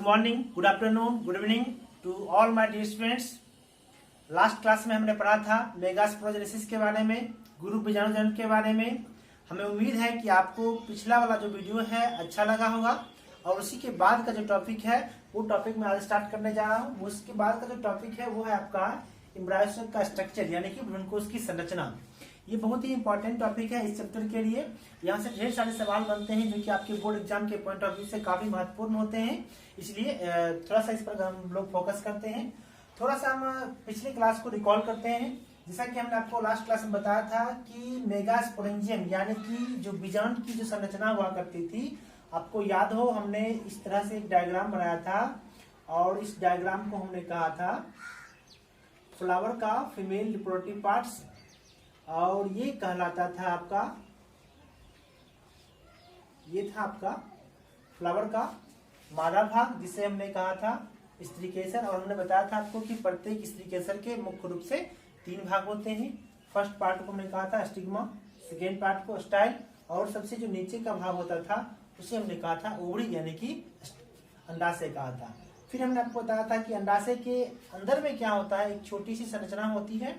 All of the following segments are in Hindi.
Morning, good afternoon, good evening to all my dear students. Last class में हमने पढ़ा था मेगास्पोरोजेनेसिस के बारे में, गुरु बीजाणुजनन के बारे में। हमें उम्मीद है कि आपको पिछला वाला जो वीडियो है अच्छा लगा होगा और उसी के बाद का जो टॉपिक है वो टॉपिक मैं आज स्टार्ट करने जा रहा हूँ। उसके बाद का जो टॉपिक है वो है आपका एम्ब्रायोसाइट का स्ट्रक्चर यानी कि भ्रूणकोश की संरचना। ये बहुत ही इंपॉर्टेंट टॉपिक है इस चैप्टर के लिए। यहाँ से ढेर सारे सवाल बनते हैं जो कि आपके बोर्ड एग्जाम के पॉइंट ऑफ व्यू से काफी महत्वपूर्ण होते हैं, इसलिए थोड़ा सा इस पर हम लोग फोकस करते हैं। थोड़ा सा हम पिछले क्लास को रिकॉल करते हैं। जैसा कि हमने आपको लास्ट क्लास में बताया था कि मेगास्पोरेंजियम यानी कि जो बीजाणु की जो संरचना हुआ करती थी, आपको याद हो हमने इस तरह से एक डायग्राम बनाया था और इस डायग्राम को हमने कहा था फ्लावर का फीमेल रिप्रोडक्टिव पार्ट्स, और ये कहलाता था आपका, ये था आपका फ्लावर का मादा भाग जिसे हमने कहा था स्त्री केसर। और हमने बताया था आपको कि प्रत्येक स्त्री केसर के मुख्य रूप से 3 भाग होते हैं। फर्स्ट पार्ट को हमने कहा था स्टिग्मा, सेकेंड पार्ट को स्टाइल, और सबसे जो नीचे का भाग होता था उसे हमने कहा था ओवरी यानी कि अंडाशय कहा था। फिर हमने आपको बताया था कि अंडाशय के अंदर में क्या होता है, एक छोटी सी संरचना होती है,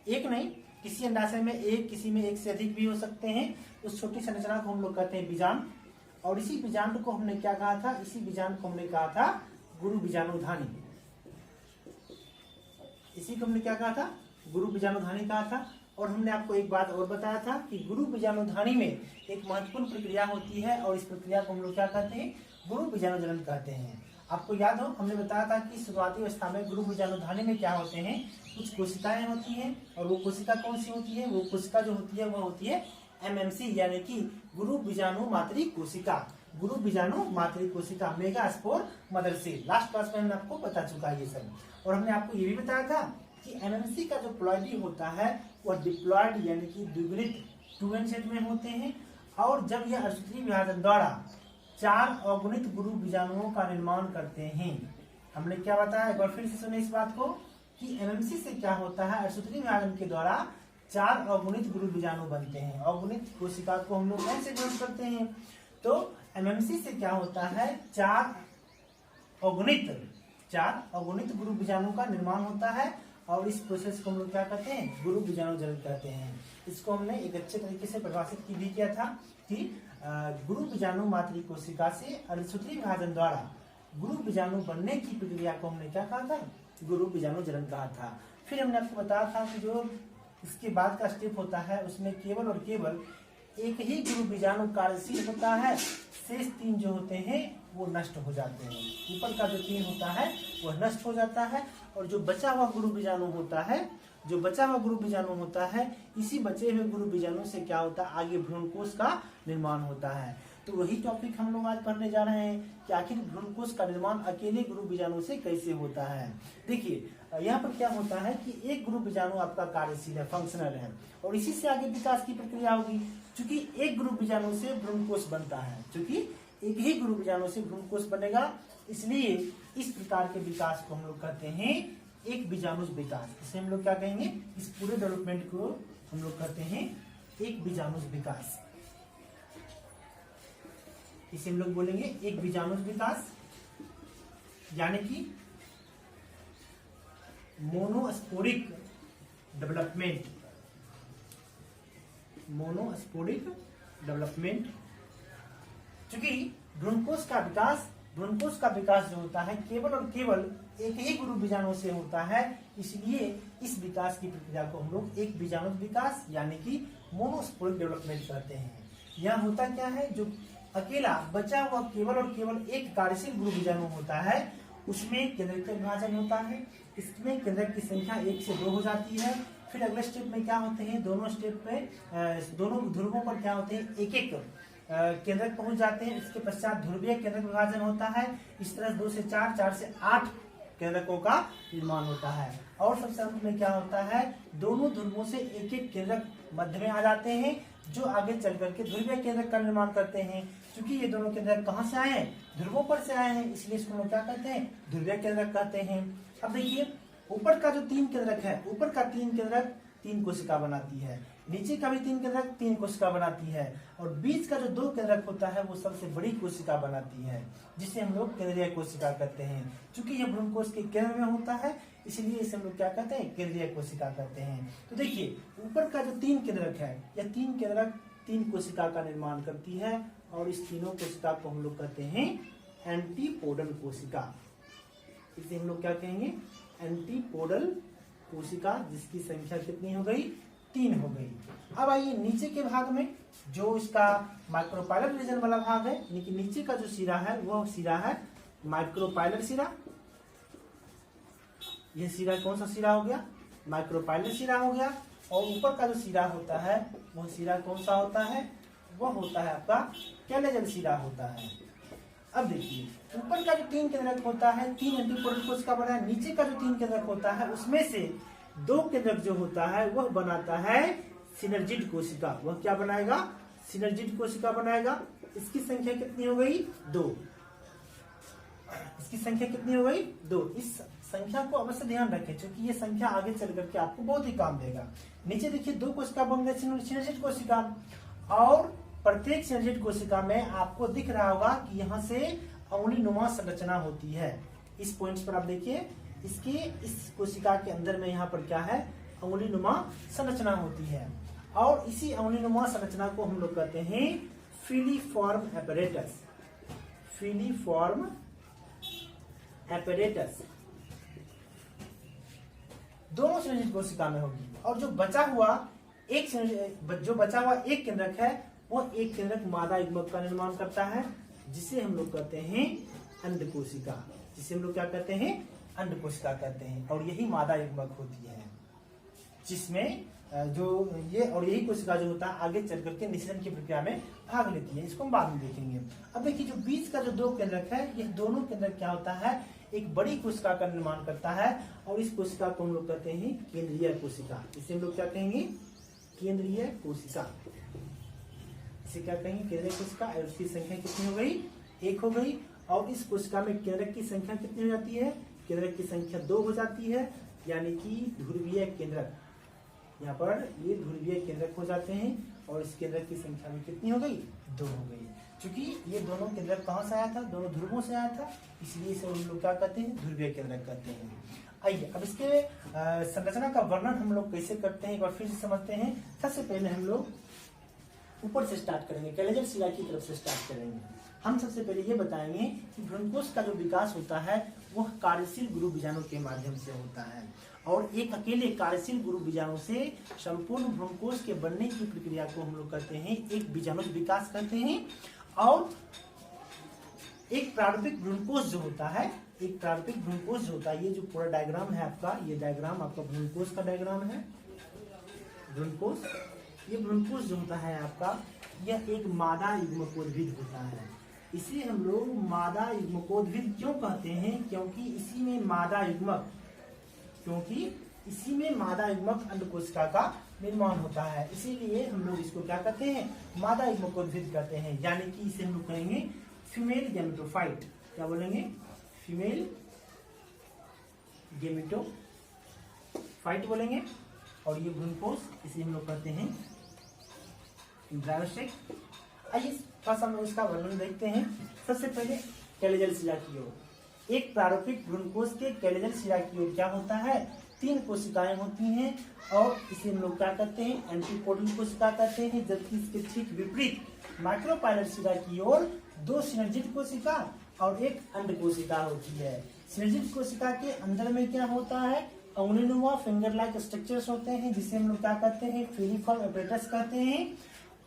एक नहीं किसी अंडाशय में एक, किसी में एक से अधिक भी हो सकते हैं। उस छोटी संरचना को हम लोग कहते हैं बीजांड, और इसी बीजांड को हमने क्या कहा था, इसी बीजांड को हमने कहा था गुरु बीजाणुधानी। इसी को हमने क्या कहा था, गुरु बीजाणुधानी कहा था। और हमने आपको एक बात और बताया था कि गुरु बीजाणुधानी में एक महत्वपूर्ण प्रक्रिया होती है और इस प्रक्रिया को हम लोग क्या कहते हैं, गुरु बीजाणुजनन कहते हैं। आपको याद हो हमने बताया था कि शुरुआती अवस्था में गुरु बीजाणुधानी में क्या होते हैं, कुछ कोशिकाएं होती हैं, और वो कोशिका कौन सी होती है, वो कोशिका जो होती है वह होती है एमएमसी यानी कि गुरु बीजाणु मातृ कोशिका। गुरु बीजाणु मातृ कोशिका, megaspore mother cell. Last class में हमने आपको बता चुका है ये सब। और हमने आपको ये भी बताया था कि एमएमसी का जो प्लॉइडी होता है वह डिप्लॉयड यानी कि द्विगुणित 2n सेट में होते हैं, और जब यह अर्धसूत्री विभाजन द्वारा 4 अगुणित गुरु बीजाणुओं का निर्माण करते हैं। हमने क्या बताया, एक बार फिर से सुने इस बात को कि एमएमसी से क्या होता है, अर्धसूत्री विभाजन के द्वारा 4 अगुणित गुरु बीजाणु बनते हैं। अगुणित कोशिका को हम लोग कौन से डिनोट करते हैं, तो एमएमसी से क्या होता है, 4 अगुणित गुरु बीजाणु का निर्माण होता है, और इस प्रोसेस को हम लोग क्या कहते हैं, गुरु बीजाणुजनन कहते हैं। इसको हमने एक अच्छे तरीके से परिभाषित भी किया था कि गुरु बीजाणु मातृ कोशिका से अर्धसूत्री विभाजन द्वारा गुरु बीजाणु बनने की प्रक्रिया को हमने क्या कहा था, गुरु बीजाणुजनन कहा था। फिर हमने आपको बताया था कि जो इसके बाद का स्टेप होता है उसमें केवल और केवल एक ही गुरु बीजाणु कार्यशील होता है, शेष 3 जो होते हैं वो नष्ट हो जाते हैं। ऊपर का जो 3 होता है वह नष्ट हो जाता है, और जो बचा हुआ गुरु बीजाणु होता है, इसी बचे हुए गुरु बीजाणु से क्या होता है, आगे भ्रूणकोश का निर्माण होता है। तो वही टॉपिक हम लोग आज पढ़ने जा रहे हैं कि आखिर भ्रूणकोश का निर्माण अकेले गुरु बीजाणु से कैसे होता है। देखिए यहाँ पर क्या होता है कि एक गुरु बीजाणु आपका कार्यशील है, फंक्शनल है, और इसी से आगे विकास की प्रक्रिया होगी। चूंकि एक गुरु बीजाणु से भ्रूणकोश बनता है, चूंकि एक ही गुरु बीजाणु से भ्रूणकोश बनेगा, इसलिए इस प्रकार के विकास को हम लोग कहते हैं एक बीजाणुज विकास। इसे हम लोग क्या कहेंगे, इस पूरे डेवलपमेंट को हम लोग कहते हैं एक बीजाणुज विकास। इसे हम लोग बोलेंगे एक बीजाणुज विकास, यानी कि मोनोस्पोरिक डेवलपमेंट। चूंकि भ्रूणकोश का विकास जो होता है केवल और केवल एक ही गुरु बीजाणु से होता है, इसलिए इस विकास की प्रक्रिया को हम लोग एक बीजाणु विकास यानी कि मोनोस्पोरिक डेवलपमेंट कहते हैं। यहाँ होता क्या है, जो अकेला बचा हुआ केवल और केवल एक कार्यशील गुरु बीजाणु होता है उसमें केंद्रक का विभाजन होता है। इसमें केंद्रक की संख्या 1 से 2 हो जाती है। फिर अगले स्टेप में क्या होते हैं, दोनों स्टेप पे दोनों ध्रुवों पर क्या होते हैं, एक केंद्रक पहुंच जाते हैं। इसके पश्चात ध्रुवीय केंद्रक विभाजन होता है। इस तरह 2 से 4, 4 से 8 केंद्रकों का निर्माण होता है। और सबसे अंत में क्या होता है, दोनों ध्रुवों से एक एक केंद्रक मध्य में आ जाते हैं, जो आगे चल करके ध्रुवीय केंद्रक का निर्माण करते हैं। क्योंकि ये दोनों केंद्रक कहाँ से आए हैं, ध्रुवों पर से आए हैं, इसलिए इसको हम क्या कहते हैं, ध्रुवीय केंद्रक कहते हैं। अब देखिए ऊपर का जो 3 केंद्रक है, ऊपर का 3 केंद्रक 3 कोशिका बनाती है। नीचे का भी 3 केंद्रक 3 कोशिका बनाती है, और बीच का जो 2 केंद्रक होता है वो सबसे बड़ी कोशिका बनाती है, जिसे हम लोग केंद्रीय कोशिका कहते हैं। चूंकि यह भ्रूणकोश के केंद्र में होता है, इसलिए इसे हम लोग क्या कहते हैं, केंद्रीय कोशिका कहते हैं। तो देखिए ऊपर का जो 3 केंद्रक है, यह 3 केंद्रक 3 कोशिका का निर्माण करती है, और इस तीनों कोशिका को हम लोग कहते हैं एंटीपोडल कोशिका। इसे हम लोग क्या कहेंगे, एंटीपोडल कोशिका, जिसकी संख्या कितनी हो गई, 3 हो गई। अब आइए नीचे के भाग में, जो इसका माइक्रोपाइलर रीजन वाला भाग है, यानी कि नीचे का जो सिरा है वह सिरा है माइक्रोपाइलर सिरा। यह सिरा कौन सा सिरा हो गया, माइक्रोपाइलर सिरा हो गया। और ऊपर का जो सिरा होता है वह सिरा कौन सा होता है, वह होता है आपका कैलेजल सिरा होता है। अब देखिए ऊपर का जो 3 केंद्रक होता है 3 एंटीपोडल कोशिका बना है, नीचे का जो 3 केंद्रक होता है उसमें से 2 केंद्रक जो होता है वह बनाता है सिनर्जिड कोशिका। वह क्या बनाएगा, सिनर्जिड कोशिका बनाएगा। इसकी संख्या कितनी हो गई, 2। इसकी संख्या कितनी हो गई, 2। इस संख्या को अवश्य ध्यान रखें, क्योंकि ये संख्या आगे चल करके आपको बहुत ही काम देगा। नीचे देखिए 2 कोशिका बन गए सिनर्जिड कोशिका, और प्रत्येक सिनर्जिड कोशिका में आपको दिख रहा होगा कि यहाँ से अंगुलीनुमा संरचना होती है। इस पॉइंट्स पर आप देखिए, इसके इस कोशिका के अंदर में यहाँ पर क्या है, अंगुलीनुमा संरचना होती है, और इसी अंगुलीनुमा संरचना को हम लोग कहते हैं फिलीफॉर्म एपरेटस। फिलीफॉर्म एपरेटस दोनों सिनर्जिड कोशिका में होगी। और जो बचा हुआ एक केंद्रक है, वो एक केंद्रक मादा युग्मक का निर्माण करता है, जिसे हम लोग कहते हैं अंड कोशिका। जिसे हम लोग क्या कहते हैं, अंड कोशिका कहते हैं। और यही मादा युग्मक होती है, जिसमें जो ये और यही कोशिका जो होता है आगे चल करके निषेचन की प्रक्रिया में भाग लेती है। इसको हम बाद में देखेंगे। अब देखिए जो बीच का जो 2 केंद्रक है, ये दोनों केंद्रक क्या होता है, एक बड़ी कोशिका का निर्माण करता है, और इस कोशिका को हम लोग कहते हैं केंद्रीय कोशिका। इसे हम लोग क्या कहेंगे, केंद्रीय कोशिका। इसे क्या कहेंगे, केंद्रीय कोशिका। और उसकी संख्या कितनी हो गई, 1 हो गई। और इस कोशिका में केंद्रक की संख्या कितनी हो जाती है, केंद्रक की संख्या 2 हो जाती है, यानी कि ध्रुवीय केंद्रक। यहाँ पर ये ध्रुवीय केंद्रक हो जाते हैं, और इस केंद्रक की संख्या में कितनी हो गई, 2 हो गई। क्योंकि ये दोनों केंद्रक कहाँ से आया था, दोनों ध्रुवों से आया था, इसलिए इसे हम लोग क्या कहते हैं, ध्रुवीय केंद्रक कहते हैं। आइए अब इसके संरचना का वर्णन हम लोग कैसे करते हैं, एक बार फिर से समझते हैं। सबसे पहले हम लोग ऊपर से स्टार्ट करेंगे, कैलेजल सिरा की तरफ से स्टार्ट करेंगे। हम सबसे पहले ये बताएंगे कि भ्रूणकोश का जो विकास होता है वह कार्यशील गुरु बीजाणु के माध्यम से होता है, और एक अकेले कार्यशील गुरु बीजाणु से संपूर्ण भ्रूणकोश के बनने की प्रक्रिया को हम लोग कहते हैं एक बीजाणु विकास कहते हैं। और एक प्रारंभिक भ्रूणकोश जो होता है, एक प्रारंभिक भ्रूणकोश जो होता है, ये जो पूरा डायग्राम है आपका, ये डायग्राम आपका भ्रूणकोश का डायग्राम है। भ्रूणकोश, ये भ्रूणकोश जो होता है आपका, यह एक मादा युग्मकोद्भिद होता है। इसे हम लोग मादा युग्मकोद्भिद क्यों कहते हैं, क्योंकि इसी में मादा युग्मक अंड कोशिका का निर्माण होता है। इसीलिए हम लोग इसको क्या कहते हैं, मादा युग्मकोद्भिद कहते हैं। यानी कि इसे हम लोग कहेंगे फीमेल गैमेटोफाइट। क्या बोलेंगे, फीमेल गैमेटोफाइट बोलेंगे। और ये भ्रूणकोश, इसे हम लोग कहते हैं एम्ब्रायोसाइट। आइए थोड़ा सा हम इसका वर्णन देखते हैं। सबसे पहले कैलेजल सिरा की ओर, एक प्रारंभिक भ्रूणकोश के कैलेजल सिरा की ओर क्या होता है, 3 कोशिकाएं होती हैं, और इसे हम लोग क्या कहते हैं, एंटीपोडल कोशिका कहते हैं। जबकि इसके ठीक विपरीत माइक्रोपाइलर सिरा की ओर 2 सिनर्जिड कोशिका और 1 अंड कोशिका होती है। सिनर्जिड कोशिका के अंदर में क्या होता है, अंगुलीनुमा फिंगर लाइक स्ट्रक्चर्स होते हैं, जिसे हम लोग क्या कहते हैं, फिलीफॉर्म एपरेटस कहते हैं।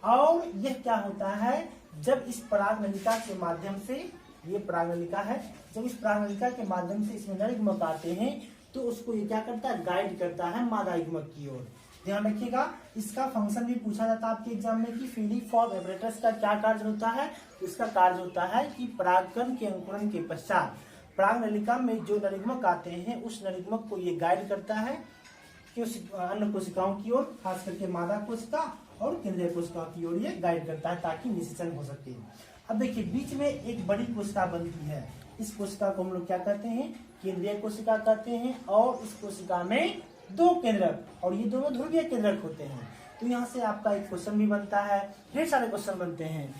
और यह क्या होता है, जब इस परागनलिका के माध्यम से, ये परागनलिका है, जब इस परागनलिका के माध्यम से इसमें नर युग्मक आते हैं, तो उसको ये क्या करता है, गाइड करता है मादा युग्मक की ओर। ध्यान रखिएगा, इसका फंक्शन भी पूछा जाता है आपके एग्जाम में कि फिलीफॉर्म एपरेटस का क्या कार्य होता है। उसका कार्य होता है कि परागकण के अंकुरण के पश्चात परागनलिका में जो नर युग्मक आते हैं, उस नर युग्मक को ये गाइड करता है कि उस अन्य कोशिकाओं की ओर, खास करके मादा कोशिका और केंद्रीय कोशिका की ओर ये गाइड करता है, ताकि निषेचन हो सके। अब देखिए बीच में एक बड़ी कोशिका बनती है, इस कोशिका को हम लोग क्या कहते हैं, केंद्रीय कोशिका कहते हैं। और इस कोशिका में 2 केंद्रक, और ये दोनों ध्रुवीय केंद्रक होते हैं। तो यहाँ से आपका एक क्वेश्चन भी बनता है, ढेर सारे क्वेश्चन बनते हैं।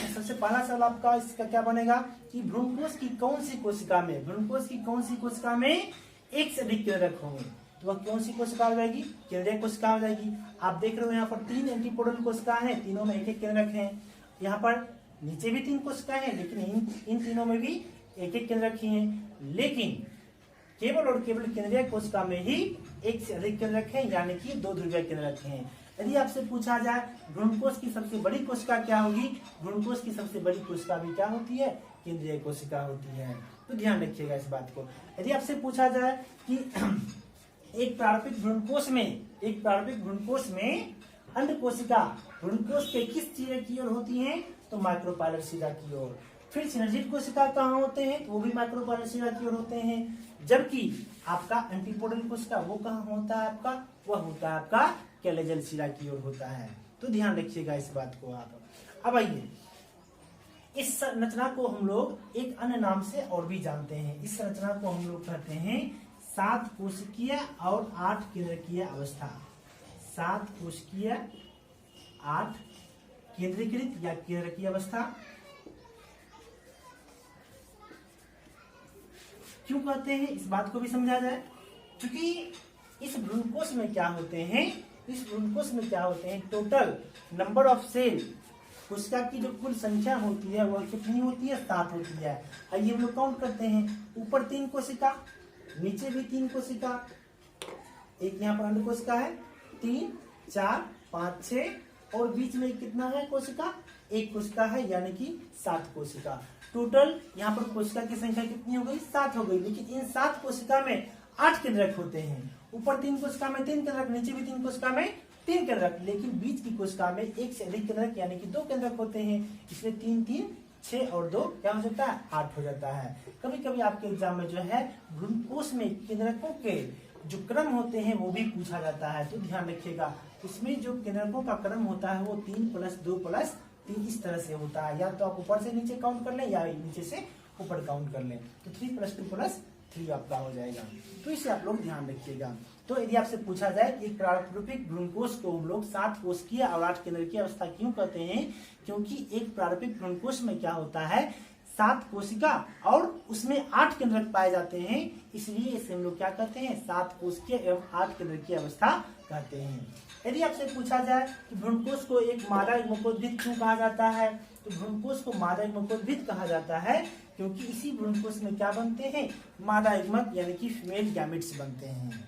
सबसे पहला सवाल आपका इसका क्या बनेगा कि भ्रूणकोश की कौन सी कोशिका में, भ्रूणकोश की कौन सी कोशिका में एक से अधिक केंद्रक होंगे, तो वह कौन सी कोशिका हो जाएगी, केंद्रीय कोशिका हो जाएगी। आप देख रहे हो यहाँ पर 3 एंटीपोडल कोशिका हैं, तीनों में एक एक केंद्रक है। यहाँ पर नीचे भी 3 कोशिका है, लेकिन इन तीनों में भी एक एक केंद्रक ही है, लेकिन केवल और केवल केंद्रीय कोशिका में ही एक से अधिक केंद्रक है, यानी कि 2 ध्रुवीय केंद्रक हैं। यदि आपसे पूछा जाए भ्रूणकोश की सबसे बड़ी कोशिका क्या होगी, भ्रूणकोश की सबसे बड़ी कोशिका भी क्या होती है, केंद्रीय कोशिका होती है। तो ध्यान रखिएगा इस बात को। यदि आपसे पूछा जाए कि एक प्रारंभिक भ्रूणकोश में अंड कोशिका भ्रूणकोश के किस सिरे की ओर होती है, तो माइक्रोपाइलर शिरा की ओर। फिर सिनर्जिड कोशिका कहाँ होते हैं, तो वो भी माइक्रोपाइलर शिरा की ओर होते हैं। जबकि आपका एंटीपोडल कोशिका वो कहाँ होता है, आपका वह होता है आपका कैलेजल शिरा की ओर होता है। तो ध्यान रखिएगा इस बात को आप। अब आइए, इस संरचना को हम लोग एक अन्य नाम से और भी जानते हैं। इस संरचना को हम लोग कहते हैं 7 कोशिकीय और 8 केंद्रकीय अवस्था। 7 कोशिकीय 8 केंद्रीकृत या केंद्रकीय अवस्था। क्यों कहते हैं, इस बात को भी समझा जाए। क्योंकि इस भ्रूणकोश में क्या होते हैं, टोटल नंबर ऑफ सेल, कोशिका की जो कुल संख्या होती है वह कितनी होती है, 7 होती है। आइए हम लोग काउंट करते हैं। ऊपर 3 कोशिका, नीचे भी 3 कोशिका, एक यहाँ पर अंड कोशिका है, 3 4 5 6 और बीच में कितना है कोशिका, एक कोशिका है, यानी कि 7 कोशिका। टोटल यहाँ पर कोशिका की संख्या कितनी हो गई, 7 हो गई। लेकिन इन 7 कोशिका में 8 केंद्रक होते हैं। ऊपर 3 कोशिका में 3 केंद्रक, नीचे भी 3 कोशिका में 3 केंद्रक, लेकिन बीच की कोशिका में एक से अधिक केंद्रक यानी कि 2 केंद्रक होते हैं। इसलिए 3 3 6 और 2 क्या हो जाता है, 8 हो जाता है। कभी कभी आपके एग्जाम में जो है भ्रूणकोश में केंद्रकों के जो क्रम होते हैं वो भी पूछा जाता है। तो ध्यान रखिएगा, इसमें जो केंद्रकों का क्रम होता है वो 3 + 2 + 3 इस तरह से होता है। या तो आप ऊपर से नीचे काउंट कर लें या नीचे से ऊपर काउंट कर लें, तो 3 + 2 + 3 आपका हो जाएगा। तो इसे आप लोग ध्यान रखिएगा। तो यदि आपसे पूछा जाए कि प्रारंभिक भ्रूणकोश को हम लोग 7 कोशिकीय और 8 केंद्रकीय अवस्था क्यों कहते हैं, क्योंकि एक प्रारंभिक भ्रूणकोश में क्या होता है, 7 कोशिका और उसमें 8 केंद्रक पाए जाते हैं, इसलिए इसे हम लोग क्या कहते हैं, 7 कोशिकीय एवं 8 केंद्रकीय अवस्था कहते हैं। यदि आपसे पूछा जाए कि भ्रूणकोश को एक मादा युग्मकोद्भिद क्यों कहा जाता है, तो भ्रूणकोश को मादा युग्मकोद्भिद कहा जाता है क्योंकि इसी भ्रूणकोश में क्या बनते हैं, मादा युग्मक यानी कि फीमेल गैमेट्स बनते हैं।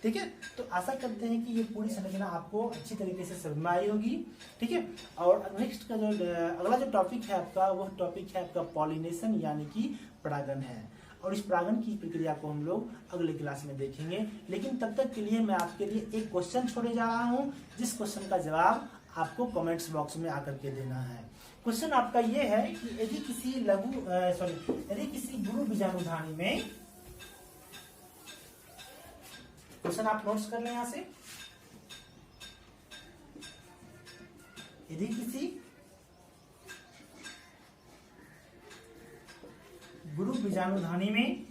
ठीक है, तो आशा करते हैं कि ये पूरी संरचना आपको अच्छी तरीके से समझ में आई होगी। ठीक है, और नेक्स्ट का जो अगला जो टॉपिक है आपका, वह टॉपिक है आपका पॉलिनेशन यानी कि परागन है। और इस परागन की प्रक्रिया को हम लोग अगले क्लास में देखेंगे। लेकिन तब तक के लिए मैं आपके लिए एक क्वेश्चन छोड़े जा रहा हूँ, जिस क्वेश्चन का जवाब आपको कमेंट्स बॉक्स में आकर के देना है। क्वेश्चन आपका ये है कि यदि किसी गुरु बीजाणुधानी में, क्वेश्चन आप नोट्स कर लें यहाँ से, यदि किसी गुरु बीजाणुधानी में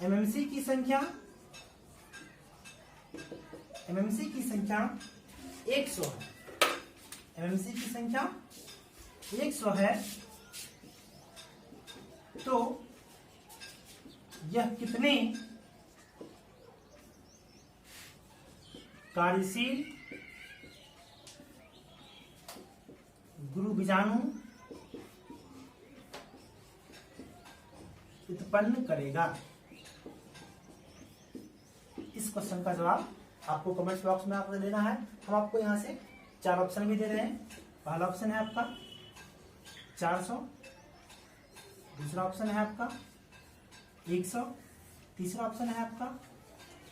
एमएमसी की संख्या 100 है, एमएमसी की संख्या 100 है, तो यह कितने कार्यशील गुरु बीजाणु उत्पन्न करेगा। इस क्वेश्चन का जवाब आपको कमेंट बॉक्स में आपको देना है। हम आपको यहाँ से 4 ऑप्शन भी दे रहे हैं। पहला ऑप्शन है आपका 400, दूसरा ऑप्शन है आपका 100, तीसरा ऑप्शन है आपका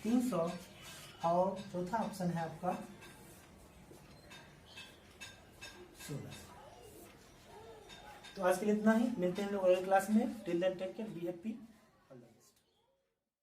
300 और चौथा ऑप्शन है आपका 16। तो आज के लिए इतना ही, मिलते हैं लोग अगले क्लास में। Till then take care, be happy.